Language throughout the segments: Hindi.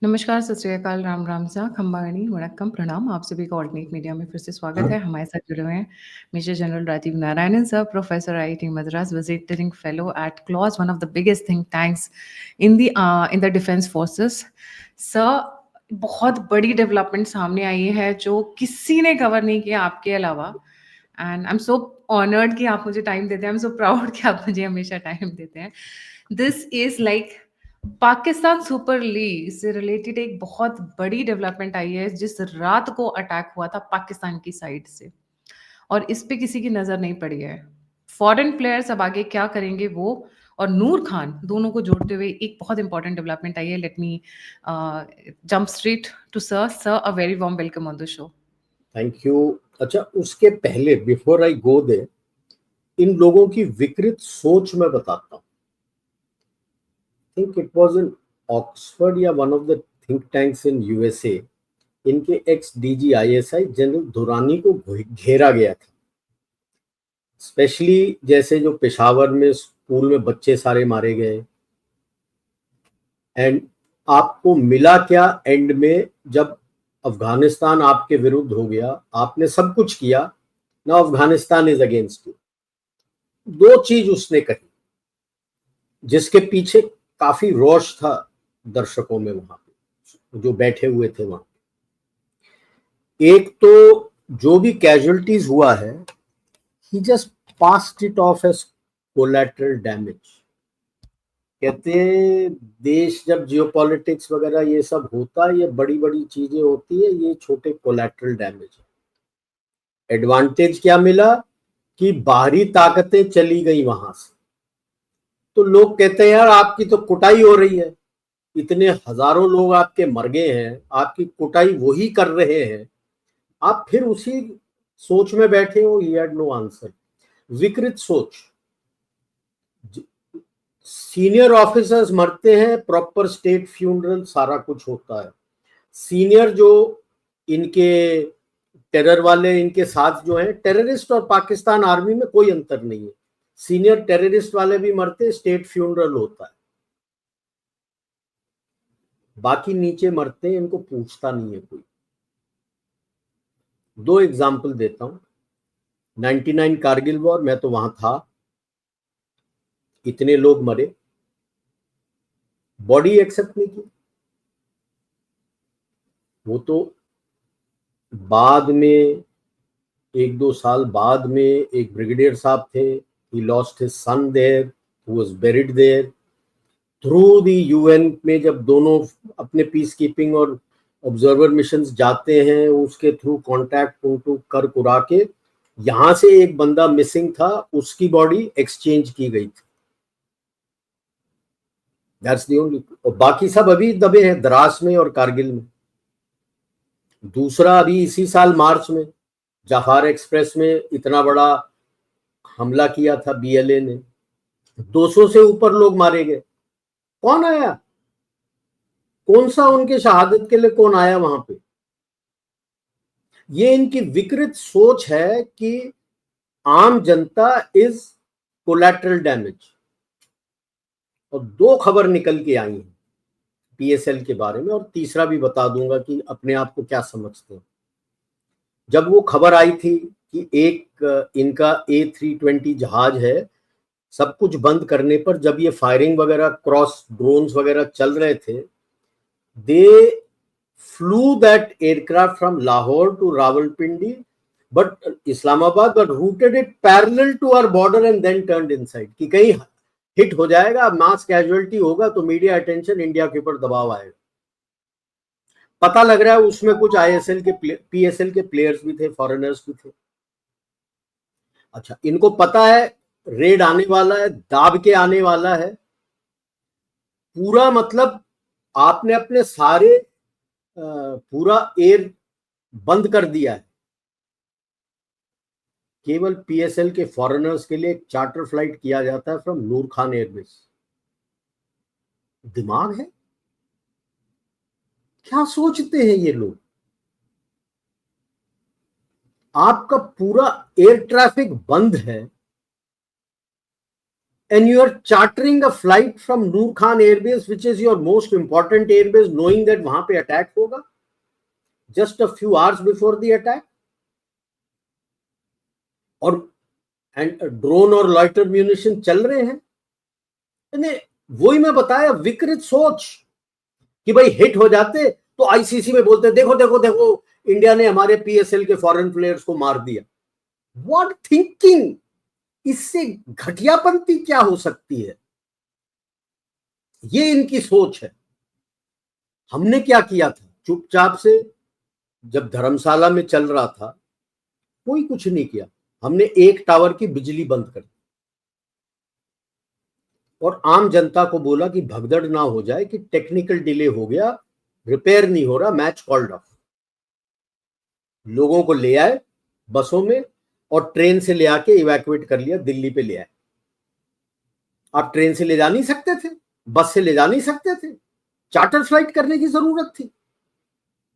नमस्कार, सत श्री अकाल, राम राम सा, खम्बाणी, वणक्कम, प्रणाम। आप सभी का ऑल्टरनेट मीडिया में फिर से स्वागत है। हमारे साथ जुड़े हुए हैं major general Rajiv Narayanan sir, professor IIT Madras, visiting fellow at क्लॉज, one of the biggest think tanks in the defence forces. Sir, बहुत बड़ी डेवलपमेंट सामने आई है जो किसी ने कवर नहीं किया आपके अलावा। And I am so honoured कि आप मुझे टाइम देते हैं। आई एम सो प्राउड कि आप मुझे हमेशा टाइम देते हैं। This is like Pakistan super league से रिलेटेड एक बहुत बड़ी डेवलपमेंट आई है जिस रात को अटैक हुआ था पाकिस्तान की साइड से, और इस पे किसी की नजर नहीं पड़ी है। फॉरेन प्लेयर्स अब आगे क्या करेंगे वो और नूर खान दोनों को जोड़ते हुए एक बहुत इंपॉर्टेंट डेवलपमेंट आई है। Let me jump straight to sir. Sir, a very warm welcome on the show. Thank you. अच्छा, उसके पहले बिफोर आई गो दे, इन लोगों की विकृत सोच मैं बताता हूँ। Think it was in Oxford या one of the think tanks in USA. इनके ex DG ISI general Durrani को घेरा गया था। स्पेशली जैसे जो पेशावर में स्कूल में बच्चे सारे मारे गए। एंड आपको मिला क्या एंड में, जब अफगानिस्तान आपके विरुद्ध हो गया, आपने सब कुछ किया ना, अफगानिस्तान इज अगेंस्ट यू। दो चीज उसने कही जिसके पीछे काफी रोष था दर्शकों में, वहां पे जो बैठे हुए थे वहां। एक तो जो भी कैजुअलिटीज हुआ है, he just passed it off as collateral damage. कहते हैं देश जब जियोपॉलिटिक्स वगैरह ये सब होता है, ये बड़ी बड़ी चीजें होती है, ये छोटे कोलैटरल डैमेज है। एडवांटेज क्या मिला कि बाहरी ताकतें चली गई वहां से, तो लोग कहते हैं यार आपकी तो कुटाई हो रही है, इतने हजारों लोग आपके मर गए हैं, आपकी कुटाई वही कर रहे हैं, आप फिर उसी सोच में बैठे हो। He had no answer. विकृत सोच। सीनियर ऑफिसर्स मरते हैं, प्रॉपर स्टेट फ्यूनरल सारा कुछ होता है। सीनियर जो इनके टेरर वाले इनके साथ जो हैं, टेररिस्ट और पाकिस्तान आर्मी में कोई अंतर नहीं है। सीनियर टेररिस्ट वाले भी मरते, स्टेट फ्यूनरल होता है। बाकी नीचे मरते हैं, इनको पूछता नहीं है कोई। दो एग्जाम्पल देता हूं। 99 कारगिल वॉर, मैं तो वहां था, इतने लोग मरे, बॉडी एक्सेप्ट नहीं की। वो तो बाद में, एक दो साल बाद में, एक ब्रिगेडियर साहब थे, he lost his son there, who was buried there. Through the UN में जब दोनों अपने पीस कीपिंग और ऑब्जर्वर मिशंस जाते हैं, उसके थ्रू कांटेक्ट टू कर कुरा के यहां से एक बंदा मिसिंग था, उसकी बॉडी एक्सचेंज की गई थी। That's the only. और बाकी सब अभी दबे हैं द्रास में और कारगिल में। दूसरा, अभी इसी साल मार्च में जाफार एक्सप्रेस में इतना बड़ा हमला किया था बीएलए ने, 200 से ऊपर लोग मारे गए। कौन आया? कौन सा उनके शहादत के लिए कौन आया वहां पे? ये इनकी विकृत सोच है कि आम जनता इज कोलैटरल डैमेज। और दो खबर निकल के आई हैं पीएसएल के बारे में, और तीसरा भी बता दूंगा कि अपने आप को क्या समझते हैं। जब वो खबर आई थी कि एक इनका A320 जहाज है, सब कुछ बंद करने पर जब ये फायरिंग वगैरह क्रॉस ड्रोन्स वगैरह चल रहे थे, दे flew that aircraft from Lahore to Rawalpindi, but Islamabad, but routed it parallel to our border and then turned inside कि कहीं हिट हो जाएगा, मास कैजुअलिटी होगा तो मीडिया अटेंशन इंडिया के ऊपर दबाव आएगा। पता लग रहा है उसमें कुछ आईएसएल के पीएसएल के प्लेयर्स भी थे, फॉरेनर्स भी थे। अच्छा, इनको पता है रेड आने वाला है, दाब के आने वाला है पूरा। मतलब आपने अपने सारे पूरा एयर बंद कर दिया है। केवल पीएसएल के फॉरेनर्स के लिए एक चार्टर फ्लाइट किया जाता है फ्रॉम नूर खान एयरबेस। दिमाग है? क्या सोचते हैं ये लोग? आपका पूरा एयर ट्रैफिक बंद है, and you are chartering a flight from Noor Khan Airbase, which is your most important airbase, knowing that वहां पे attack होगा just a few hours before the attack, और ड्रोन और लॉइटर म्यूनिशन चल रहे हैं। वही मैं बताया, विकृत सोच कि भाई हिट हो जाते तो आईसीसी में बोलते देखो देखो देखो इंडिया ने हमारे पीएसएल के फॉरेन प्लेयर्स को मार दिया। व्हाट थिंकिंग, इससे घटियापंती क्या हो सकती है? ये इनकी सोच है। हमने क्या किया था, चुपचाप से जब धर्मशाला में चल रहा था कोई कुछ नहीं किया, हमने एक टावर की बिजली बंद कर दी और आम जनता को बोला कि भगदड़ ना हो जाए कि टेक्निकल डिले हो गया, रिपेयर नहीं हो रहा, मैच कॉल्ड ऑफ। लोगों को ले आए बसों में और ट्रेन से ले आके इवैक्यूएट कर लिया, दिल्ली पे ले आए। आप ट्रेन से ले जा नहीं सकते थे, बस से ले जा नहीं सकते थे, चार्टर फ्लाइट करने की जरूरत थी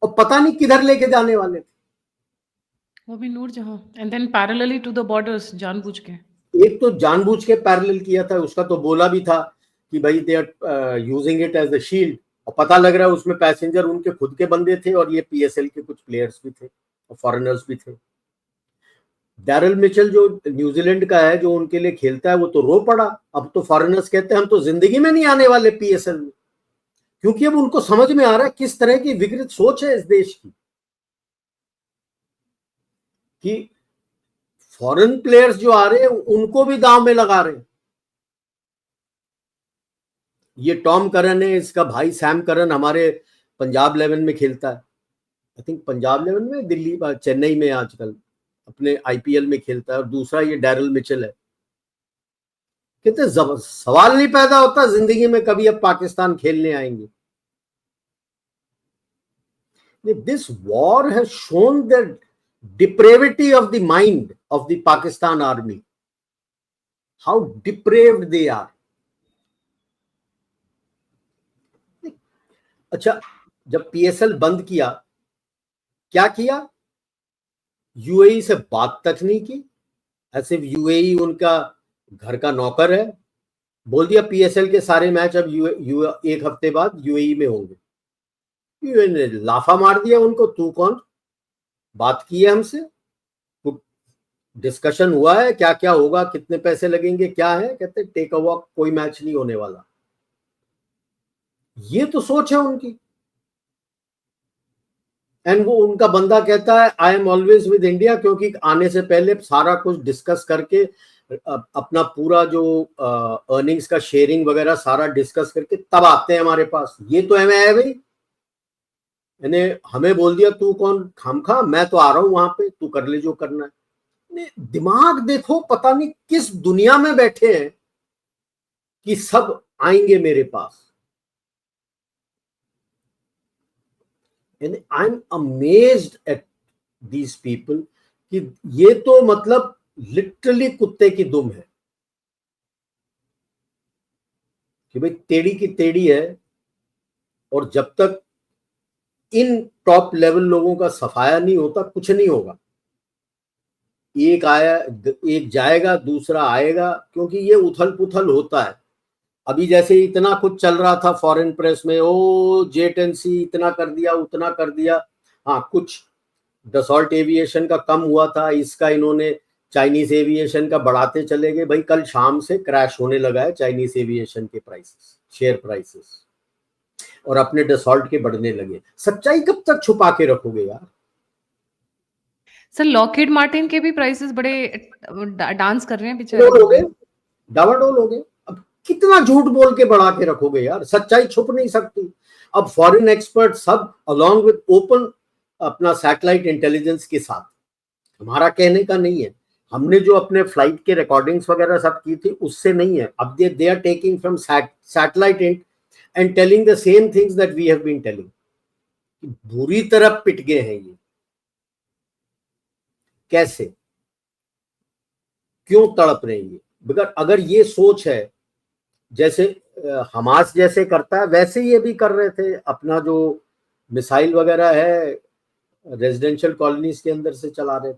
और पता नहीं किधर लेके जाने वाले थे। वो भी Noorjahan, and then parallelly to the borders, जानबूझ के। एक तो जानबूझ के पैरेलल किया था, उसका तो बोला भी था कि भाई they are using it as a shield, और पता लग रहा है उसमें पैसेंजर उनके खुद के बंदे थे और ये पीएसएल के कुछ प्लेयर्स भी थे और फॉरेनर्स भी थे। डैरल मिचेल जो न्यूजीलैंड का है, जो उनके लिए खेलता है, वो तो रो पड़ा। अब तो फॉरेनर्स कहते हैं हम तो जिंदगी में नहीं आने वाले पीएसएल में, क्योंकि अब उनको समझ में आ रहा है किस तरह की विकृत सोच है इस देश की, कि फॉरेन प्लेयर्स जो आ रहे हैं उनको भी दांव में लगा रहे हैं। ये टॉम करन है, इसका भाई सैम करन हमारे पंजाब 11 में खेलता है, आई थिंक पंजाब 11 में, दिल्ली चेन्नई में आजकल अपने आईपीएल में खेलता है, और दूसरा ये डैरल मिचेल है। कहते सवाल नहीं पैदा होता जिंदगी में कभी अब पाकिस्तान खेलने आएंगे। This war has shown the depravity of the mind of the Pakistan army, how depraved they are. अच्छा, जब पीएसएल बंद किया, क्या किया? यूएई से बात तक नहीं की, ऐसे यूएई उनका घर का नौकर है। बोल दिया पीएसएल के सारे मैच अब एक हफ्ते बाद यूएई में होंगे। यूएई ने लाफा मार दिया उनको, तू कौन, बात की है हमसे, डिस्कशन हुआ है, क्या क्या होगा, कितने पैसे लगेंगे, क्या है? कहते टेक अ वॉक, कोई मैच नहीं होने वाला। ये तो सोच है उनकी। एंड वो उनका बंदा कहता है I am always with India, क्योंकि आने से पहले सारा कुछ डिस्कस करके अपना पूरा जो अर्निंग्स का शेयरिंग वगैरह सारा डिस्कस करके तब आते हैं हमारे पास। ये तो है भाई, यानी हमें बोल दिया तू कौन खामखा, मैं तो आ रहा हूं वहां पे, तू कर ले जो करना है। दिमाग देखो, पता नहीं किस दुनिया में बैठे हैं कि सब आएंगे मेरे पास। I am amazed at these people कि ये तो मतलब लिटरली कुत्ते की दुम है कि भाई टेढ़ी की टेढ़ी है, और जब तक इन टॉप लेवल लोगों का सफाया नहीं होता कुछ नहीं होगा। एक आया, एक जाएगा, दूसरा आएगा, क्योंकि ये उथल पुथल होता है। अभी जैसे इतना कुछ चल रहा था फॉरेन प्रेस में, ओ जेट एंड सी इतना कर दिया, उतना कर दिया। हाँ, कुछ डसॉल्ट एविएशन का कम हुआ था, इसका इन्होंने चाइनीज एविएशन का बढ़ाते चले गए। भाई कल शाम से क्रैश होने लगा है चाइनीज एविएशन के प्राइसेस, शेयर प्राइसेस, और अपने डसॉल्ट के बढ़ने लगे। सच्चाई कब तक छुपा के रखोगे यार? सर लॉकहीड मार्टिन के भी प्राइसेस बड़े डांस कर रहे हैं डावाडोल हो बेचारे। गए, डावाडोल हो गए। अब कितना झूठ बोल के बढ़ा के रखोगे यार? सच्चाई छुप नहीं सकती। अब फॉरेन एक्सपर्ट सब अलॉन्ग विद ओपन अपना सैटेलाइट इंटेलिजेंस के साथ, हमारा कहने का नहीं है, हमने जो अपने फ्लाइट के रिकॉर्डिंग्स वगैरह सब की थी उससे नहीं है। अब they are taking from satellite and telling the same things that we have been telling. बुरी तरह पिट गए हैं ये। कैसे, क्यों तड़प रहे हैं ये? बिकॉज अगर ये सोच है जैसे हमास जैसे करता है वैसे ये भी कर रहे थे, अपना जो मिसाइल वगैरह है रेजिडेंशियल कॉलोनीज के अंदर से चला रहे थे।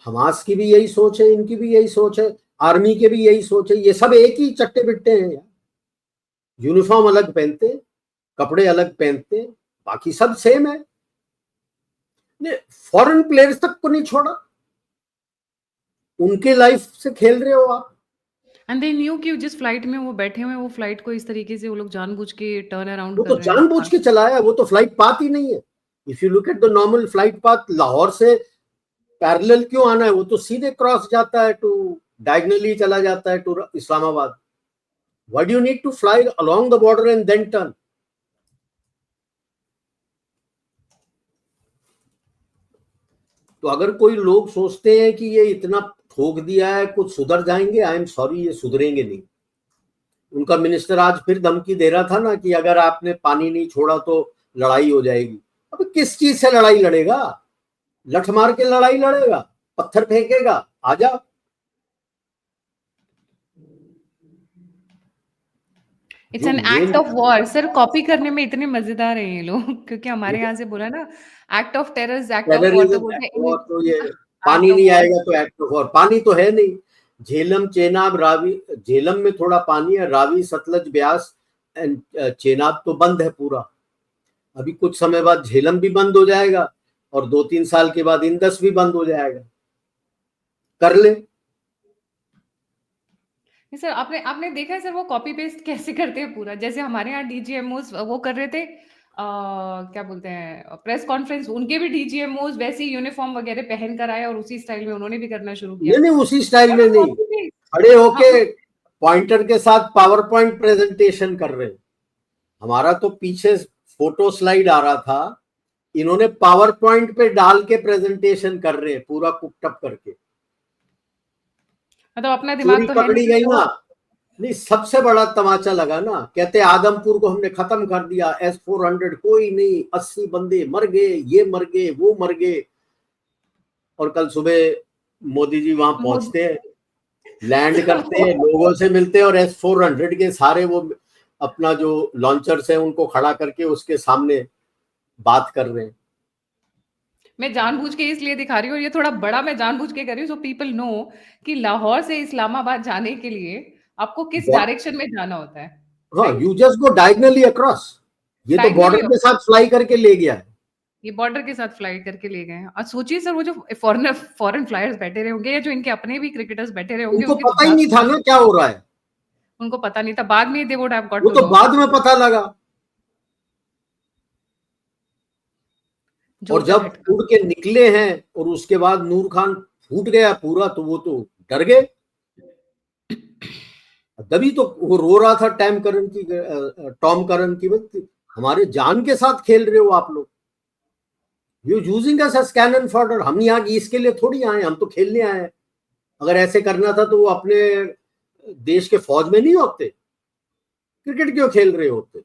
हमास की भी यही सोच है, इनकी भी यही सोच है, आर्मी के भी यही सोच है। ये सब एक ही चट्टे बिट्टे हैं यार। यूनिफॉर्म अलग पहनते, कपड़े अलग पहनते, बाकी सब सेम है। फॉरेन प्लेयर्स तक को नहीं छोड़ा, उनके लाइफ से खेल रहे हो आप। एंड दे न्यू कि जिस फ्लाइट में वो बैठे हुए हैं वो फ्लाइट को इस तरीके से वो लोग जानबूझ के टर्न अराउंड वो कर तो रहे हैं। जानबूझ के चलाया, वो तो फ्लाइट पाथ ही नहीं है। If you look at the normal flight path, Lahore से पैरेलल क्यों आना है, वो तो सीधे क्रॉस जाता है टू, डायगनली चला जाता है to Islamabad. Why do you need to fly along the border and then turn? तो अगर कोई लोग सोचते हैं कि ये इतना ठोक दिया है कुछ सुधर जाएंगे, आई एम सॉरी, ये सुधरेंगे नहीं। उनका मिनिस्टर आज फिर धमकी दे रहा था ना कि अगर आपने पानी नहीं छोड़ा तो लड़ाई हो जाएगी। अब किस चीज से लड़ाई लड़ेगा? लठ मार के लड़ाई लड़ेगा? पत्थर फेंकेगा? आजा। इट्स जो an main act of war sir. Copy करने में इतने मजेदार हैं ये लोग क्योंकि हमारे यहाँ से बोला ना, act of terror act of war, तो टेररिज्म बोलते एक्ट वॉर, हैं तो ये एक्ट पानी ऑफ नहीं वॉर। आएगा तो एक्ट ऑफ वॉर। पानी तो है नहीं। झेलम, चेनाब, रावी, झेलम में थोड़ा पानी है, रावी, सतलज, ब्यास एंड चेनाब तो बंद है पूरा। अभी कुछ समय बाद झेलम भी बंद हो जाएगा और 2-3 साल के बाद इंदस भी बंद हो जाएगा। कर ले। नहीं सर, आपने आपने देखा है सर वो कॉपी पेस्ट कैसे करते हैं पूरा? जैसे हमारे यहाँ डीजीएमओस वो कर रहे थे, क्या बोलते हैं, प्रेस कॉन्फ्रेंस, उनके भी डीजीएमओस वैसे ही यूनिफॉर्म वगैरह पहन कर आए और उसी स्टाइल में उन्होंने भी करना शुरू किया। नहीं नहीं, उसी स्टाइल और में वो नहीं, कॉपी पेस्ट। खड़े हाँ होके पॉइंटर के साथ पावर पॉइंट प्रेजेंटेशन कर रहे हैं। हमारा तो पीछे फोटो स्लाइड आ रहा था, इन्होंने पावर पॉइंट पे डाल के प्रेजेंटेशन कर रहे हैं पूरा कुकटअप करके। मतलब अपना चोरी दिमाग तो है पकड़ी नहीं गई तो। ना। नहीं, सबसे बड़ा तमाचा लगा ना, कहते आदमपुर को हमने खत्म कर दिया, S-400 कोई नहीं, 80 बंदे मर गए, ये मर गए, वो मर गए। और कल सुबह मोदी जी वहां मोदी पहुंचते हैं, लैंड करते वो हैं, लोगों से मिलते हैं और S-400 के सारे वो अपना जो लॉन्चर्स है उनको खड़ा करके उसके सामने बात कर रहे हैं। मैं जानबूझ के इसलिए दिखा रही हूँ, और ये थोड़ा बड़ा मैं जानबूझ के कर रही हूँ, सो पीपल नो कि लाहौर से इस्लामाबाद जाने के लिए आपको किस डायरेक्शन में जाना होता है। हाँ, right. You just go diagonally across. ये तो डायगनली। बॉर्डर के साथ फ्लाई करके ले गया है। ये बॉर्डर के साथ फ्लाई करके ले गए हैं। और सोचिए सर, वो जो फॉरेनर फॉरेन फ्लायर्स बैठे रहे होंगे या जो इनके अपने भी क्रिकेटर्स बैठे रहे होंगे, उनको उनकी तो पता ही जान नहीं था ना क्या हो रहा है। उनको पता नहीं था। बाद में दे वुड हैव गॉट वो टू तो नो। बाद में पता लगा। और जोर का जब झटका। उड़ के निकले हैं और उसके बाद नूर खान फूट गया पूरा, तो वो तो डर गए। तभी तो वो रो रहा था टॉम करन की बात, हमारे जान के साथ खेल रहे हो आप लोग। You using us as cannon fodder. हम यहाँ इसके लिए थोड़ी आए, हम तो खेलने आए हैं। अगर ऐसे करना था तो वो अपने देश के फौज में नहीं होते, क्रिकेट क्यों खेल रहे होते?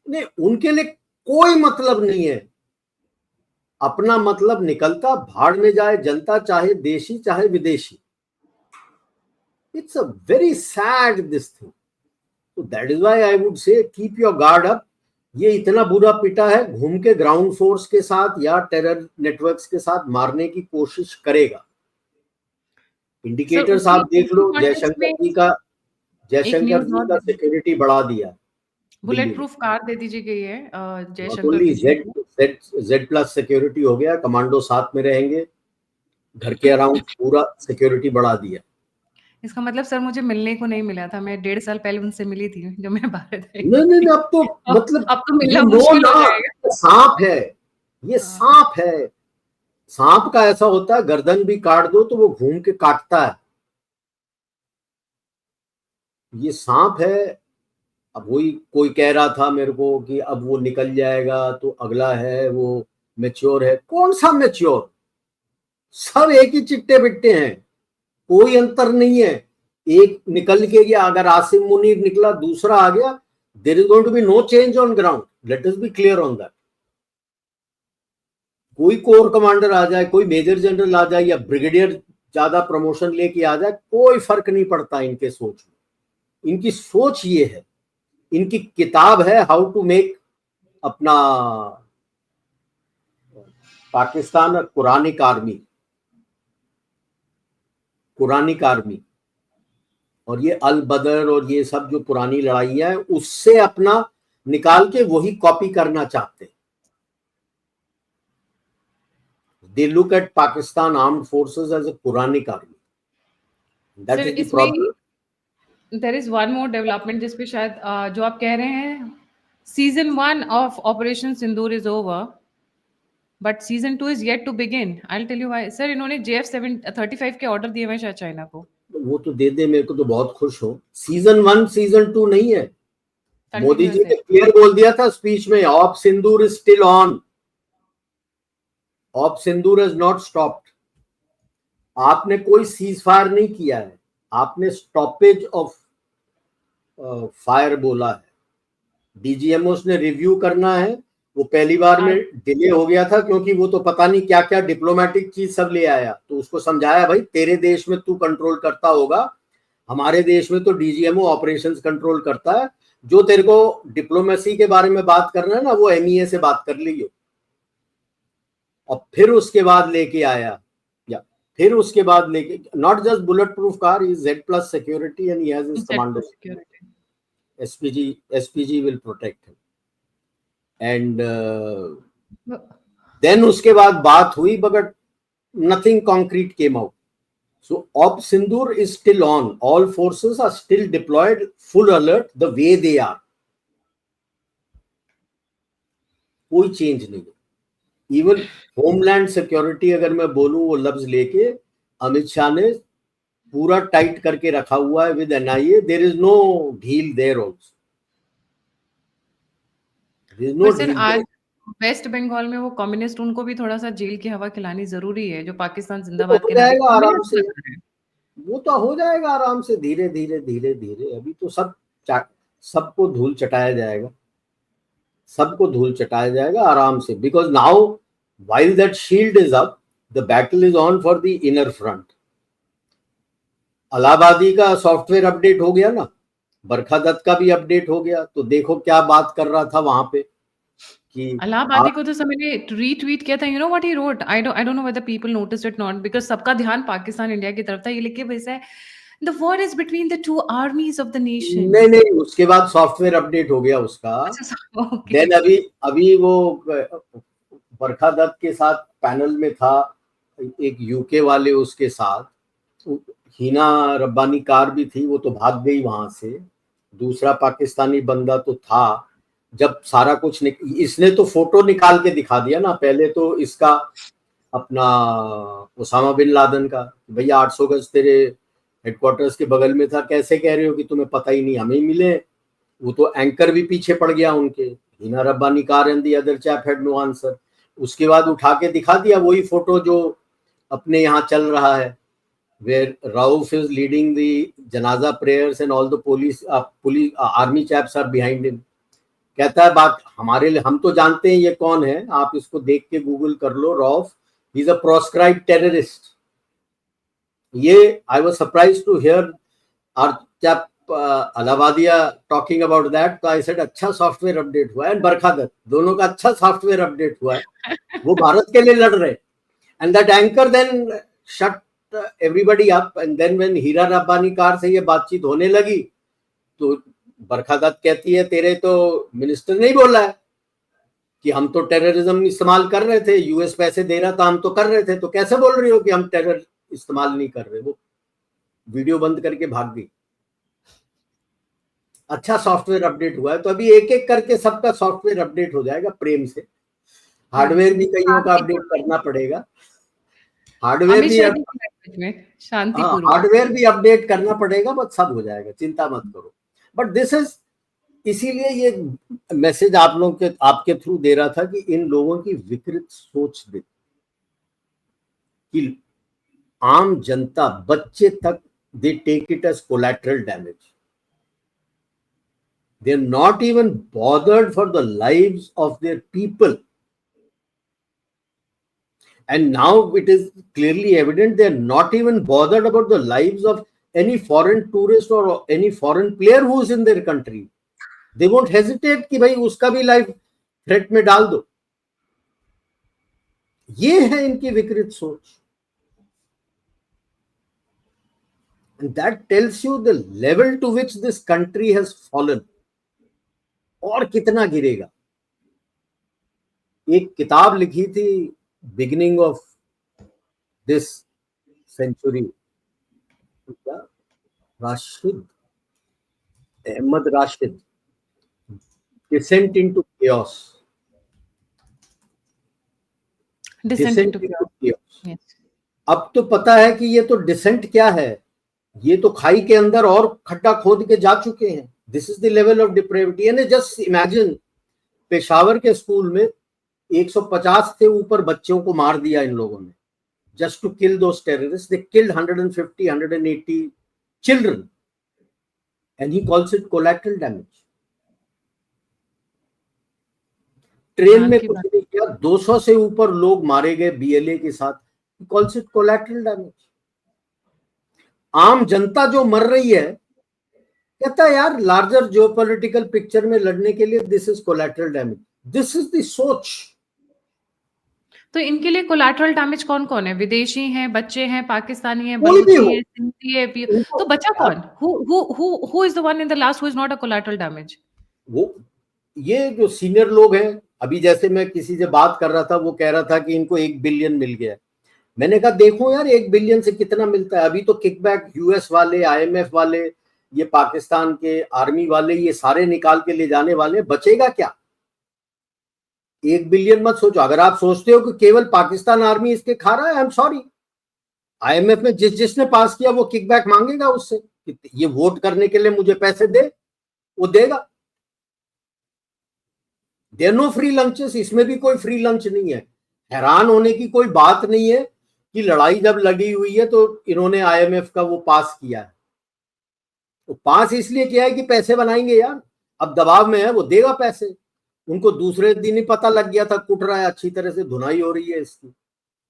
नहीं, उनके लिए कोई मतलब नहीं है। अपना मतलब निकलता, भाड़ में जाए जनता, चाहे देशी चाहे विदेशी। It's a very sad this thing. तो that is why I would say keep your guard up. ये इतना बुरा पिटा है, घूम के ग्राउंड फोर्स के साथ या टेरर नेटवर्क्स के साथ मारने की कोशिश करेगा। सर इंडिकेटर्स उसी आप देख उसी लो, कॉन्टेक्स्ट में एक जयशंकर न्यूज़ जी और का दे दीजिए। सिक्योरिटी बढ़ा दिया बुलेट दिल्ली में। प्रूफ कार दे दीजिए गई है not Jaishankar only ji Z को। जेड जेड प्लस सिक्योरिटी हो गया, कमांडो साथ में रहेंगे, घर के अराउंड पूरा सिक्योरिटी बढ़ा दिया। इसका मतलब सर मुझे मिलने को नहीं मिला था। मैं 1.5 साल पहले उनसे मिली थी जब मैं भारत आई नहीं नहीं थी। नहीं, अब तो मतलब अब तो यू मिलना नो मुश्किल हो ना, जाएगा। सांप है, ये हाँ। सांप है। सांप का ऐसा होता है, गर्दन भी काट दो तो वो घूम के काटता है। ये सांप है। अब वही कोई कह रहा था मेरे को कि अब वो निकल जाएगा तो अगला है वो मेच्योर है। कौन सा मेच्योर? सब एक ही चिट्टे बिट्टे हैं, कोई अंतर नहीं है। एक निकल के गया, अगर आसिम मुनीर निकला दूसरा आ गया, there is going to be no change on ground. Let us be clear on that. कोई कोर कमांडर आ जाए, कोई मेजर जनरल आ जाए या ब्रिगेडियर ज्यादा प्रमोशन लेके आ जाए, कोई फर्क नहीं पड़ता इनके सोच में। इनकी सोच ये है, इनकी किताब है हाउ टू मेक अपना पाकिस्तान और कुरानिक आर्मी। कुरानिक आर्मी और ये अल बदर और ये सब जो पुरानी लड़ाइयां हैं उससे अपना निकाल के वही कॉपी करना चाहते हैं. They look at Pakistan armed forces as a Quranic army. That sir is the इसमें problem. There is one more development जिस पे शायद जो आप कह रहे हैं, season 1 of operation Sindoor is over but season 2 is yet to begin. I will tell you why. Sir इन्होंने JF-35 के ऑर्डर दिए हुए हैं शायद चाइना को. वो तो दे दे, मेरे को तो बहुत खुश हो. सीजन 1 सीजन 2 नहीं है. मोदी जी ने क्लियर बोल दिया था स्पीच में, op Sindoor is still on. Op Sindoor is not stopped. आपने कोई सीज फायर नहीं किया है, आपने स्टॉपेज ऑफ फायर बोला है. डीजीएमओ ने रिव्यू करना है. वो पहली बार में डिले हो गया था क्योंकि वो तो पता नहीं क्या क्या डिप्लोमेटिक चीज सब ले आया. तो उसको समझाया भाई तेरे देश में तू कंट्रोल करता होगा, हमारे देश में तो डीजीएमओ ऑपरेशंस कंट्रोल करता है. जो तेरे को डिप्लोमेसी के बारे में बात करना है ना, वो एमईए से बात कर लियो. और फिर उसके बाद लेके आया, या फिर उसके बाद लेके, not just bullet proof car, he is Z+ security and he has his commando security. SPG will protect him. And then उसके बाद बात हुई but nothing concrete came out. So Op Sindoor is still on. All forces are still deployed, full alert, the way they are. कोई चेंज नहीं. इवन होमलैंड सिक्योरिटी अगर मैं बोलूं, वो लफ्ज लेके अमित शाह ने पूरा टाइट करके रखा हुआ है with NIA. There is no ढील there also. There is no sir ढील. आज वेस्ट बंगाल में वो कम्युनिस्ट, उनको भी थोड़ा सा जेल की हवा खिलानी जरूरी है, जो पाकिस्तान जिंदाबाद हो के नारे जाएगा आराम से. लगा रहे हैं. वो तो हो जाएगा आराम से, धीरे धीरे धीरे धीरे. अभी तो सबको धूल चटाया जाएगा, सबको धूल चटाया जाएगा आराम से. Because now while that shield is up, the battle is on for the inner front. Allahabadi का सॉफ्टवेयर अपडेट हो गया ना, बरखा दत्त का भी अपडेट हो गया. तो देखो क्या बात कर रहा था वहां पे कि अलाहाबादी को तो सब मैंने रीट्वीट किया था. You know what he wrote, I don't know whether people noticed it not, because सबका ध्यान पाकिस्तान इंडिया की तरफ था. ये लिख के वैसा है, the war is between the two आर्मीज of the nation. नहीं नहीं, उसके बाद सॉफ्टवेयर अपडेट हो गया उसका. अच्छा ओके. देन अभी वो बरखा दत्त के साथ पैनल में था एक यूके वाले, उसके साथ हिना रब्बानी कार भी थी, वो तो भाग गई वहां से. दूसरा पाकिस्तानी बंदा तो था. जब सारा कुछ इसने तो फोटो निकाल के दिखा दिया ना. पहले तो इसका अपना उसामा बिन लादेन का, भैया 800 गज तेरे हेडक्वार्टर्स के बगल में था, कैसे कह रहे हो कि तुम्हें पता ही नहीं, हमें ही मिले. वो तो एंकर भी पीछे पड़ गया उनके. Hina Rabbani Khar and the other chap had no answer. उसके बाद उठा के दिखा दिया वही फोटो जो अपने यहाँ चल रहा है, where Rauf is leading the janaza prayers and all the police army chaps are behind him. कहता है बात हमारे लिए, हम तो जानते हैं ये कौन है, आप इसको देख के गूगल कर लो. Rauf is a proscribed terrorist. ये I was surprised to hear our chap Allahabadia talking about that. तो आई सेड अच्छा सॉफ्टवेयर अपडेट हुआ है. एंड बरखा दत्त, दोनों का अच्छा सॉफ्टवेयर अपडेट हुआ है. वो भारत के लिए लड़ रहे. And that anchor then shut everybody up. And then when Hina Rabbani Khar से ये बातचीत होने लगी तो बरखा दत्त कहती है तेरे तो मिनिस्टर नहीं बोला है कि हम तो टेररिज्म इस्तेमाल कर रहे थे, यूएस पैसे दे रहा था, हम तो कर रहे थे, तो कैसे बोल रही हो कि हम टेरर इस्तेमाल नहीं कर रहे. वो वीडियो बंद करके भाग गई. अच्छा सॉफ्टवेयर अपडेट हुआ है. तो अभी एक एक करके सबका सॉफ्टवेयर अपडेट हो जाएगा प्रेम से. हार्डवेयर भी कईयों का अपडेट करना पड़ेगा. हार्डवेयर भी अपडेट करना पड़ेगा, बट सब हो जाएगा, चिंता मत करो. बट दिस इज, इसीलिए ये मैसेज आप लोगों के आपके थ्रू दे रहा था कि इन लोगों की विकृत सोच दे कि आम जनता, बच्चे तक, they take it as collateral damage. They are not even bothered for the lives of their people. And now it is clearly evident they are not even bothered about the lives of any foreign tourist or any foreign player who is in their country. They won't hesitate कि भाई उसका भी लाइफ थ्रेट में डाल दो. ये है इनकी विकृत सोच. And that tells you the level to which this country has fallen. और कितना गिरेगा। एक किताब लिखी थी बिगिनिंग ऑफ दिस सेंचुरी, क्या, Rashid, Ahmad Rashid, descent into chaos. Descent decent into into chaos. Chaos. Yes. अब तो पता है कि ये तो डिसेंट क्या है, ये तो खाई के अंदर और खड्डा खोद के जा चुके हैं। This is the level of depravity. यानी जस्ट इमेजिन, पेशावर के स्कूल में 150 से ऊपर बच्चों को मार दिया इन लोगों ने, just to kill those terrorists. They killed 150, 180 children, and he calls it collateral damage. Train कमाल में की कुछ बात। नहीं किया, 200 से ऊपर लोग मारे गए बीएलए के साथ, he calls it collateral damage. आम जनता जो मर रही है, कहता है यार लार्जर जियोपॉलिटिकल पिक्चर में लड़ने के लिए this is collateral damage. This is the सोच। तो इनके लिए कोलैटरल डैमेज कौन-कौन है? विदेशी हैं, बच्चे हैं, पाकिस्तानी हैं, कोई भी बलूची हो हैं, सिंधी है, उनको, तो बचा यार कौन? Who is the one in the last who is not a collateral damage? वो, ये जो सीनियर लोग हैं, अभी जैसे मैं किसी से बात कर रहा था, वो कह रहा था कि इनको 1 बिलियन मिल गया। मैंने कहा देखो यार 1 बिलियन से कितना मिलता है। अभी तो किकबैक यूएस वाले, आईएमएफ वाले, ये पाकिस्तान के आर्मी वाले, ये सारे निकाल के ले जाने वाले, बचेगा क्या। 1 बिलियन मत सोचो। अगर आप सोचते हो कि केवल पाकिस्तान आर्मी इसके खा रहा है, आई एम सॉरी। आईएमएफ में जिसने पास किया वो किकबैक मांगेगा उससे, ये वोट करने के लिए मुझे पैसे दे, वो देगा। देयर नो फ्री लंचेस, इसमें भी कोई फ्री लंच नहीं है। हैरान होने की कोई बात नहीं है कि लड़ाई जब लगी हुई है तो इन्होंने आईएमएफ का वो पास किया है। तो पास इसलिए किया है कि पैसे बनाएंगे यार, अब दबाव में है, वो देगा पैसे। उनको दूसरे दिन ही पता लग गया था, कुट रहा है, अच्छी तरह से धुनाई हो रही है इसकी,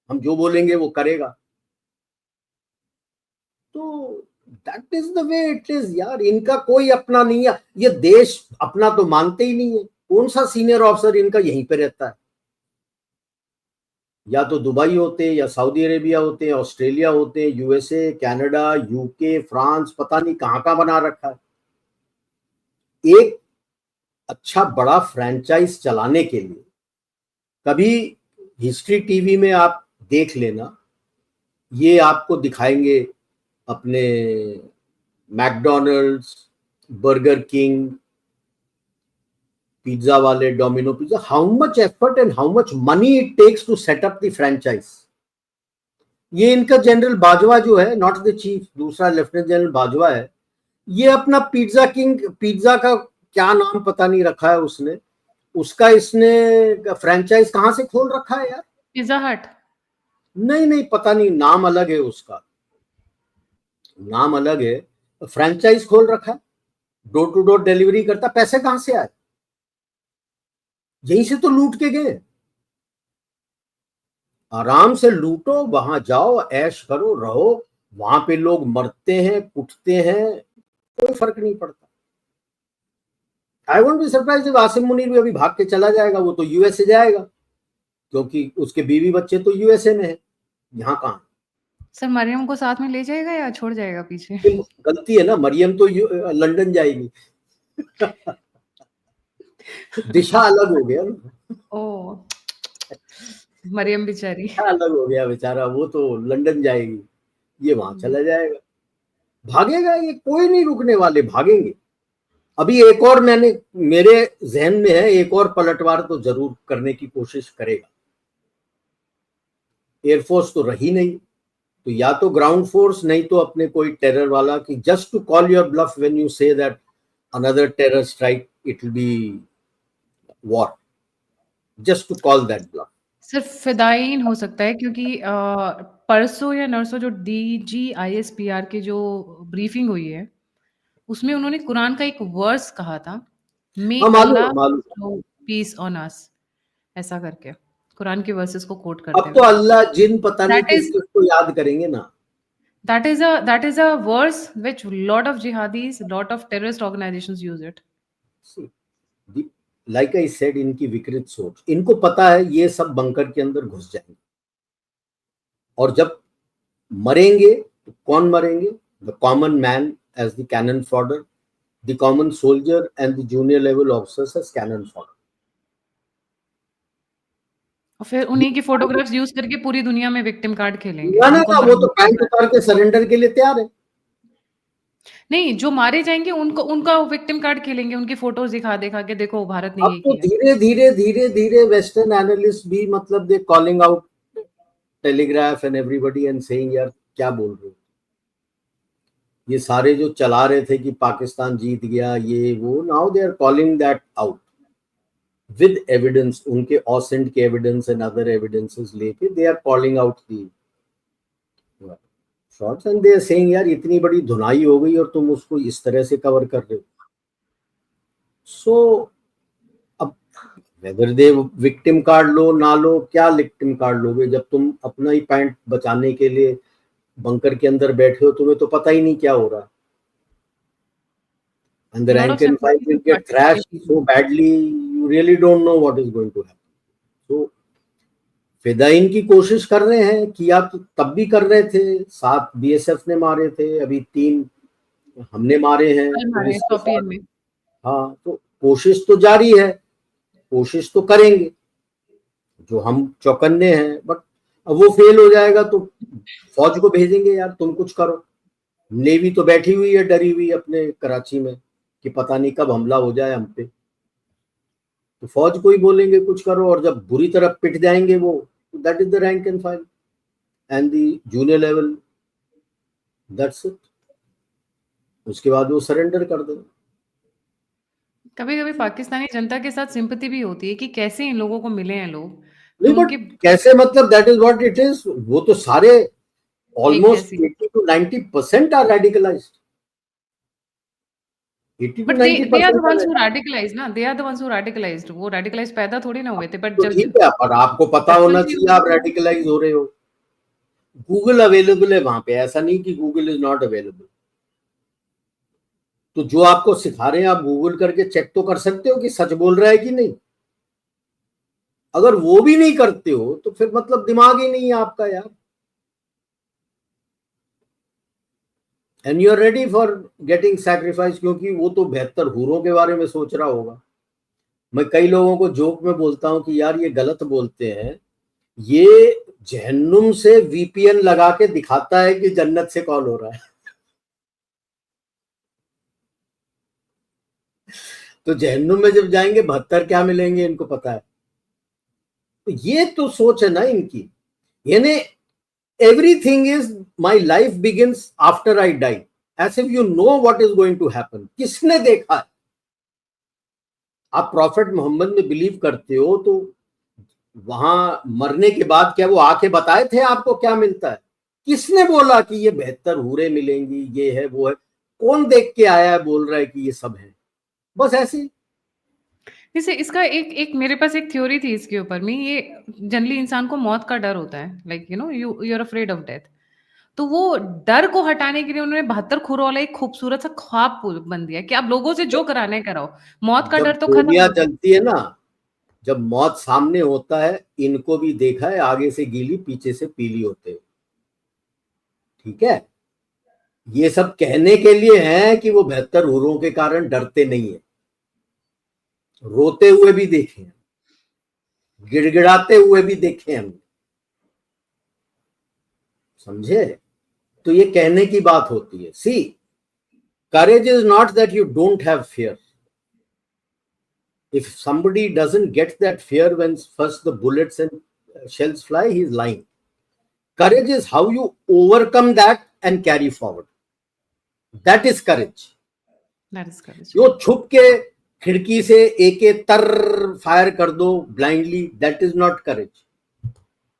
हम जो बोलेंगे वो करेगा। तो that is the way it is यार। इनका कोई अपना नहीं है, ये देश अपना तो मानते ही नहीं है। कौन सा सीनियर ऑफिसर इनका यहीं पे रहता है? या तो दुबई होते, या सऊदी अरेबिया होते, ऑस्ट्रेलिया होते, यूएसए, कनाडा, यूके, फ्रांस, पता नहीं कहाँ का बना रखा है। एक अच्छा बड़ा फ्रेंचाइज चलाने के लिए, कभी हिस्ट्री टीवी में आप देख लेना, ये आपको दिखाएंगे अपने मैकडॉनल्ड्स, बर्गर किंग, पिज्जा वाले, Domino pizza, how much effort and how much money it takes to set up the franchise. ये इनका जनरल बाजवा जो है, नॉट द चीफ, दूसरा लेफ्टिनेंट जनरल बाजवा है, ये अपना पिज्जा किंग, पिज्जा का क्या नाम पता नहीं रखा है उसने, उसका इसने फ्रेंचाइज कहां से खोल रखा है यार? पिज़्ज़ा हट? नहीं नहीं, पता नहीं, नाम अलग है उसका, नाम अलग है। फ्रेंचाइज खोल रखा है, डोर टू डोर डिलीवरी करता। पैसे कहां से आए? यहीं से तो लूट के गए। आराम से लूटो, वहां जाओ, ऐश करो, रहो। वहां पे लोग मरते हैं, कुटते हैं, कोई फर्क नहीं पड़ता। I won't be surprise if Asim Munir भी अभी भाग के चला जाएगा। वो तो यूएसए जाएगा, क्योंकि उसके बीवी बच्चे तो यूएसए में है, यहाँ कहाँ। सर मरियम को साथ में ले जाएगा या छोड़ जाएगा पीछे? गलती है ना, मरियम तो लंदन जाएगी। दिशा अलग हो गया ना, ओह! मरियम बेचारी। दिशा अलग हो गया बेचारा, वो तो लंदन जाएगी, ये वहां चला जाएगा। भागेगा ये, कोई नहीं रुकने वाले, भागेंगे। अभी एक और मैंने, मेरे जहन में है, एक और पलटवार तो जरूर करने की कोशिश करेगा। एयरफोर्स तो रही नहीं, तो या तो ग्राउंड फोर्स, नहीं तो अपने कोई टेरर वाला, कि just to call your bluff when you say that another terror strike, it will be war, just to call that bluff. सिर्फ फिदायीन हो सकता है क्योंकि परसों या नरसों जो डीजी आईएसपीआर की जो ब्रीफिंग हुई है, उसमें उन्होंने कुरान का एक वर्स कहा था, मे हाँ मालूम अल्लाह है, मालूम। शो पीस ऑन अस, ऐसा करके कुरान के वर्सेस को कोट अब करते तो हुए। अल्लाह जिन पता नहीं दैट किस इज किस को याद करेंगे ना। that is a verse which lot of jihadis, lot of terrorist organizations use it. Like I said, इनकी विकृत सोच, इनको पता है ये सब बंकर के अंदर घुस जाएंगे, और जब मरेंगे तो कौन मरेंगे? the common man as the cannon fodder, the common soldier and the junior level officers as cannon fodder. और फिर उन्हीं की फोटोग्राफ्स यूज करके पूरी दुनिया में विक्टिम कार्ड खेलेंगे, ना ना उनको ना, वो तो मारने के पैंट बाद। उतार के सरेंडर के लिए तैयार है। नहीं, जो मारे जाएंगे उनको उनका विक्टिम कार्ड खेलेंगे, उनकी फोटोज दिखा दिखा के, देखो भारत ने अब ये तो किया। धीरे धीरे धीरे धीरे वेस्टर्न एनालिस्ट भी मतलब दे calling out telegraph and everybody and saying यार क्या बोल रहे हो। ये सारे जो चला रहे थे कि पाकिस्तान जीत गया ये वो, now they are calling that out with evidence, उनके ऑसेंट के एविडेंस एंड अदर एविडेंसेस लेके they are calling out the shots and they are saying यार इतनी बड़ी धुनाई हो गई और तुम उसको इस तरह से कवर कर रहे हो। सो अब वेदर दे विक्टिम कार्ड लो ना लो, क्या विक्टिम कार्ड लोगे जब तुम अपना ही पैंट बचाने के लिए बंकर के अंदर बैठे हो, तुम्हें तो पता ही नहीं क्या हो रहा। And the lot of rank and file sympathy will with get thrashed Pakistani so badly, you really don't know what is going to happen. So fidayeen की कोशिश कर रहे हैं, किया तो तब भी कर रहे थे, 7 बीएसएफ ने मारे थे, अभी 3 हमने मारे हैं पीपल मारे पुलिस के साथ। शोपियन में। हाँ, तो कोशिश तो जारी है, कोशिश तो करेंगे, जो हम चौकन्ने हैं, बट अब वो फेल हो जाएगा तो फौज को भेजेंगे यार तुम कुछ करो। नेवी तो बैठी हुई है डरी हुई अपने कराची में कि पता नहीं कब हमला हो जाए हम पे, तो फौज को ही बोलेंगे कुछ करो, और जब बुरी तरह पिट जाएंगे वो, that is the rank and file and the junior level, that's it. उसके बाद वो सरेंडर कर देंगे। कभी कभी पाकिस्तानी जनता के साथ सिंपैथी भी होती है कि कैसे इन लोगों को मिले हैं लोग, नहीं जो बट उनके कैसे, मतलब that is what it is. वो तो सारे एक ऑलमोस्ट जैसी। 80 to 90% are radicalized, 80 to but they are the 90% ones are। Who radicalized ना, they are the ones who radicalized, वो radicalized पैदा थोड़ी ना हुए थे, बट तो जब ठीक है, पर आपको पता होना एक्चुअली चाहिए आप रेडिकलाइज हो रहे हो। गूगल अवेलेबल है वहां पे, ऐसा नहीं कि गूगल इज नॉट अवेलेबल। तो जो आपको सिखा रहे हैं आप गूगल करके चेक तो कर सकते हो कि सच बोल रहा है कि नहीं। अगर वो भी नहीं करते हो तो फिर मतलब दिमाग ही नहीं है आपका यार। And you are ready for getting sacrifice, क्योंकि वो तो 72 हूरों के बारे में सोच रहा होगा। मैं कई लोगों को जोक में बोलता हूं कि यार ये गलत बोलते हैं, ये जहन्नुम से वीपीएन लगा के दिखाता है कि जन्नत से कॉल हो रहा है। तो जहन्नुम में जब जाएंगे 72 क्या मिलेंगे इनको पता है। तो ये तो सोच है ना इनकी, यानी everything is my life begins after I die, as if you know what is going to happen. किसने देखा है? आप प्रॉफिट मोहम्मद में बिलीव करते हो तो वहां मरने के बाद क्या वो आके बताए थे आपको क्या मिलता है? किसने बोला कि ये 72 हूरें मिलेंगी, ये है वो है? कौन देख के आया है बोल रहा है कि ये सब है? बस ऐसे ही। जैसे इसका एक एक मेरे पास एक थ्योरी थी इसके ऊपर में, ये जनरली इंसान को मौत का डर होता है, like you are afraid of death. तो वो डर को हटाने के लिए उन्होंने 72 खूरों वाला एक खूबसूरत सा ख्वाब बन दिया कि आप लोगों से जो कराने कराओ, मौत का जब डर तो खत्म गोलियां हो जाए। चलती है ना, जब मौत सामने होता है, इनको भी देखा है, आगे से गीली पीछे से पीली होते हैं। ठीक है, ये सब कहने के लिए है कि वो 72 हूरों के कारण डरते नहीं है। रोते हुए भी देखे हैं, गिड़गिड़ाते हुए भी देखे हम, समझे? तो ये कहने की बात होती है। सी, courage is not that you don't have fear. If somebody doesn't get that fear when first the bullets and shells fly, he is lying. Courage is how you overcome that and carry forward. That is courage. That is करेज। जो छुप के खिड़की से एक तर फायर कर दो ब्लाइंडली, दैट इज नॉट करेज।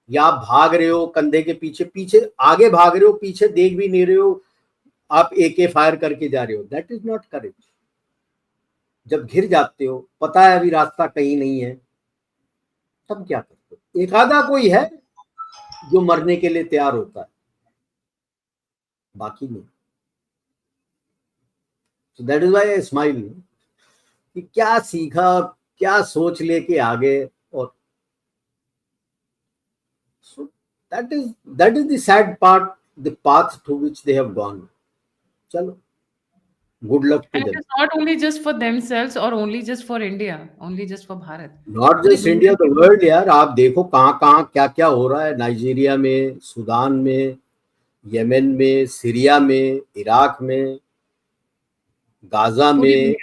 या आप भाग रहे हो कंधे के पीछे पीछे, आगे भाग रहे हो पीछे देख भी नहीं रहे हो, आप एके फायर करके जा रहे हो, दैट इज नॉट करेज। जब घिर जाते हो, पता है अभी रास्ता कहीं नहीं है, तब क्या करते हो? एक आधा कोई है जो मरने के लिए तैयार होता है, बाकी नहीं। So that is why I smile कि क्या सीखा, क्या सोच लेके आगे। और so that is the sad part, the path to which they have gone. चलो, good luck to And it them. is not only just for themselves or only just for India, only just for Bharat. Not पूरी जस्ट दुनिया इंडिया, द के वर्ल्ड यार। आप देखो कहाँ कहाँ क्या क्या हो रहा है, नाइजीरिया में, सूडान में, यमन में, सीरिया में, इराक में, गाजा पूरी में।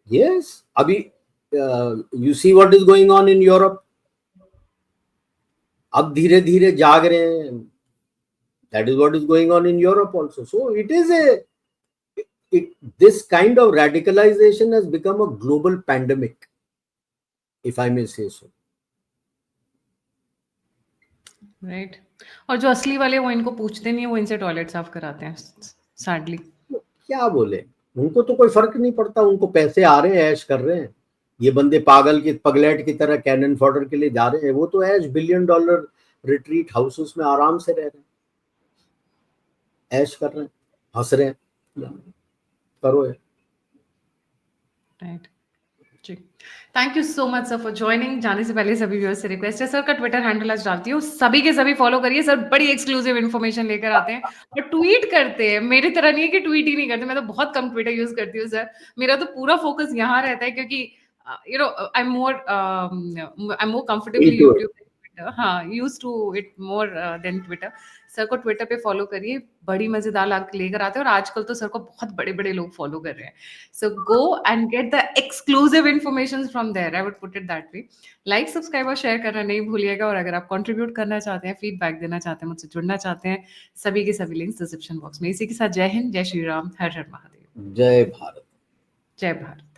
दुनिया। यस, अभी you see what is going on in Europe. अब धीरे धीरे जाग रहे हैं। That is what is going on in Europe also. So it is a this kind of radicalization has become a global pandemic, if I may say so. Right. और जो असली वाले वो इनको पूछते नहीं है, वो इनसे टॉयलेट साफ कराते हैं सैडली। क्या बोले, उनको तो कोई फर्क नहीं पड़ता, उनको पैसे आ रहे हैं, ऐश कर रहे हैं। ये बंदे पागल की पगलेट की तरह कैनन फॉडर के लिए जा रहे हैं, वो तो ऐश $1 बिलियन रिट्रीट हाउसेस में आराम से रह रहे हैं, ऐश कर रहे हैं, हंस रहे हैं। करो है। राइट जी। Thank you so much sir for joining. जाने से पहले सभी व्यूअर्स से रिक्वेस्ट है, सर का ट्विटर हैंडल आज डालती हूँ, सभी के सभी फॉलो करिए। सर बड़ी एक्सक्लूसिव इन्फॉर्मेशन लेकर आते हैं और ट्वीट करते हैं। मेरी तरह नहीं है कि ट्वीट ही नहीं करते, मैं तो बहुत कम ट्विटर यूज करती हूँ सर। मेरा तो पूरा फोकस यहाँ रहता है क्योंकि you know I am more comfortably YouTube, हाँ, use to it more than Twitter. Sir को ट्विटर पे फॉलो करिए, बड़ी मजेदार लेकर आते हैं और आजकल तो सर को बहुत बड़े बड़े लोग फॉलो कर रहे हैं। So go and get the exclusive information from there. I would put it that way. Like subscribe और शेयर करना नहीं भूलिएगा। और अगर आप कंट्रीब्यूट करना चाहते हैं, फीडबैक देना चाहते हैं, मुझसे जुड़ना चाहते हैं, सभी के सभी लिंक्स डिस्क्रिप्शन बॉक्स में। इसी के साथ जय हिंद, जय श्री राम, हर हर महादेव, जय भारत। जय भारत।